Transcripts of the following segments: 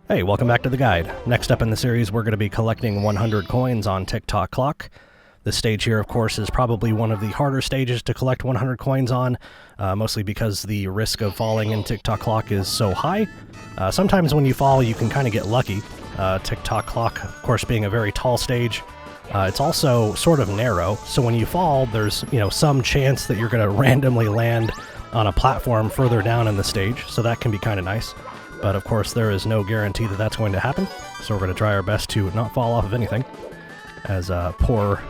Hey, welcome back to the guide. Next up in the series, we're going to be collecting 100 coins on Tick Tock Clock. This stage here, of course, is probably one of the harder stages to collect 100 coins on, mostly because the risk of falling in Tick Tock Clock is so high. Sometimes when you fall, you can kind of get lucky. Tick Tock Clock, of course, being a very tall stage, it's also sort of narrow, so when you fall, there's, some chance that you're going to randomly land on a platform further down in the stage, so that can be kind of nice. But of course, there is no guarantee that that's going to happen, so we're going to try our best to not fall off of anything, as poor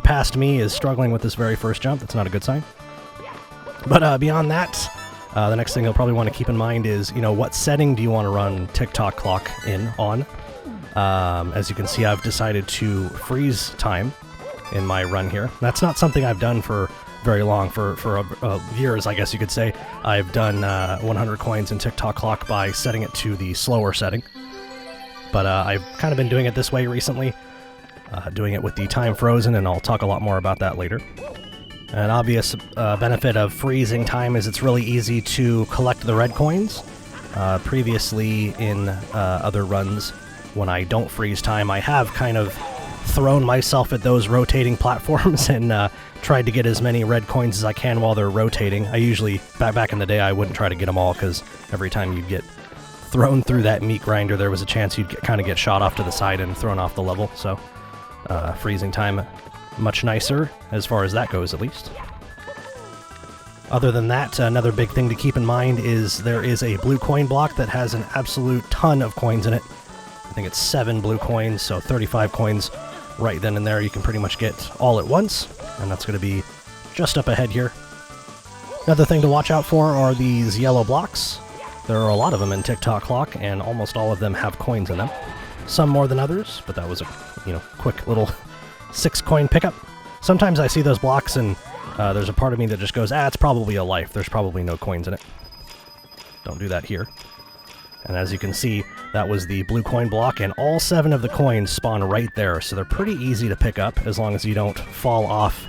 past me is struggling with this very first jump. That's not a good sign. But beyond that, the next thing you'll probably want to keep in mind is, what setting do you want to run Tick Tock Clock on? As you can see, I've decided to freeze time in my run here. That's not something I've done for very long, for years, I guess you could say. I've done 100 coins in Tick Tock Clock by setting it to the slower setting. But I've kind of been doing it this way recently, doing it with the time frozen, and I'll talk a lot more about that later. An obvious benefit of freezing time is it's really easy to collect the red coins. Previously in other runs, when I don't freeze time, I have kind of thrown myself at those rotating platforms and tried to get as many red coins as I can while they're rotating. I usually, back in the day, I wouldn't try to get them all, because every time you'd get thrown through that meat grinder, there was a chance you'd kind of get shot off to the side and thrown off the level. So freezing time, much nicer as far as that goes, at least. Other than that, another big thing to keep in mind is there is a blue coin block that has an absolute ton of coins in it. I think it's 7 blue coins, so 35 coins right then and there. You can pretty much get all at once, and that's going to be just up ahead here. Another thing to watch out for are these yellow blocks. There are a lot of them in Tick Tock Clock, and almost all of them have coins in them. Some more than others, but that was a quick little 6-coin pickup. Sometimes I see those blocks and there's a part of me that just goes, it's probably a life. There's probably no coins in it. Don't do that here. And as you can see, that was the blue coin block, and all 7 of the coins spawn right there, so they're pretty easy to pick up as long as you don't fall off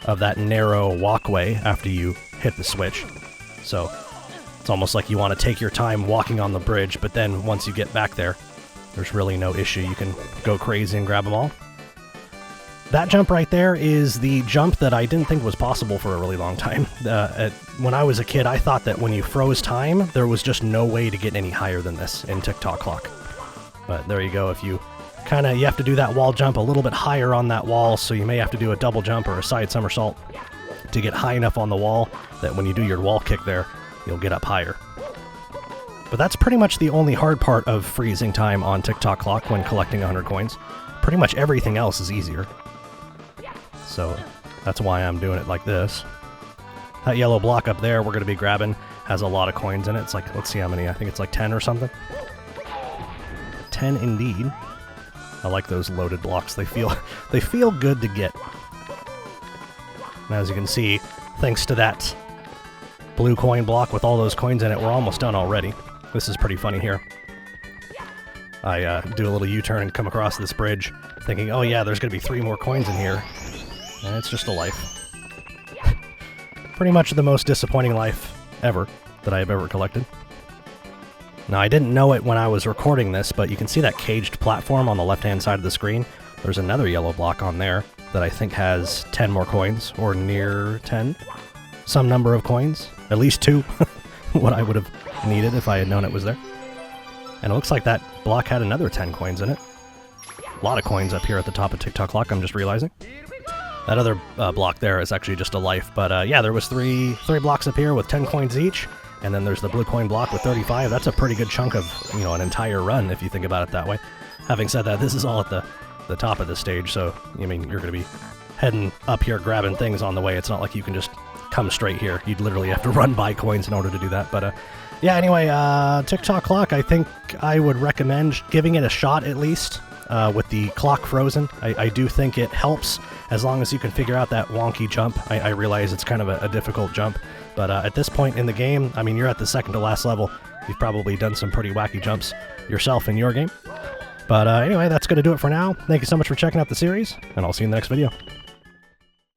of that narrow walkway after you hit the switch. So it's almost like you want to take your time walking on the bridge, but then once you get back there, there's really no issue. You can go crazy and grab them all. That jump right there is the jump that I didn't think was possible for a really long time. When I was a kid, I thought that when you froze time, there was just no way to get any higher than this in Tick Tock Clock. But there you go. If you you have to do that wall jump a little bit higher on that wall, so you may have to do a double jump or a side somersault to get high enough on the wall that when you do your wall kick there, you'll get up higher. But that's pretty much the only hard part of freezing time on Tick Tock Clock when collecting 100 coins. Pretty much everything else is easier. So that's why I'm doing it like this. That yellow block up there we're going to be grabbing has a lot of coins in it. It's like, let's see how many. I think it's like 10 or something. 10 indeed. I like those loaded blocks. They feel good to get. And as you can see, thanks to that blue coin block with all those coins in it, we're almost done already. This is pretty funny here. I do a little U-turn and come across this bridge thinking, oh yeah, there's going to be 3 more coins in here. And it's just a life. Pretty much the most disappointing life ever that I have ever collected. Now, I didn't know it when I was recording this, but you can see that caged platform on the left-hand side of the screen. There's another yellow block on there that I think has 10 more coins, or near 10. Some number of coins. At least 2. What I would have needed if I had known it was there. And it looks like that block had another 10 coins in it. A lot of coins up here at the top of Tick Tock Clock, I'm just realizing. That other block there is actually just a life, but yeah, there was three blocks up here with 10 coins each, and then there's the blue coin block with 35. That's a pretty good chunk of, an entire run if you think about it that way. Having said that, this is all at the top of the stage, so, you're going to be heading up here grabbing things on the way. It's not like you can just come straight here. You'd literally have to run by coins in order to do that, but yeah, anyway, Tick Tock Clock, I think I would recommend giving it a shot at least. With the clock frozen, I do think it helps as long as you can figure out that wonky jump. I realize it's kind of a difficult jump, but at this point in the game, you're at the second to last level. You've probably done some pretty wacky jumps yourself in your game. But anyway, that's going to do it for now. Thank you so much for checking out the series, and I'll see you in the next video.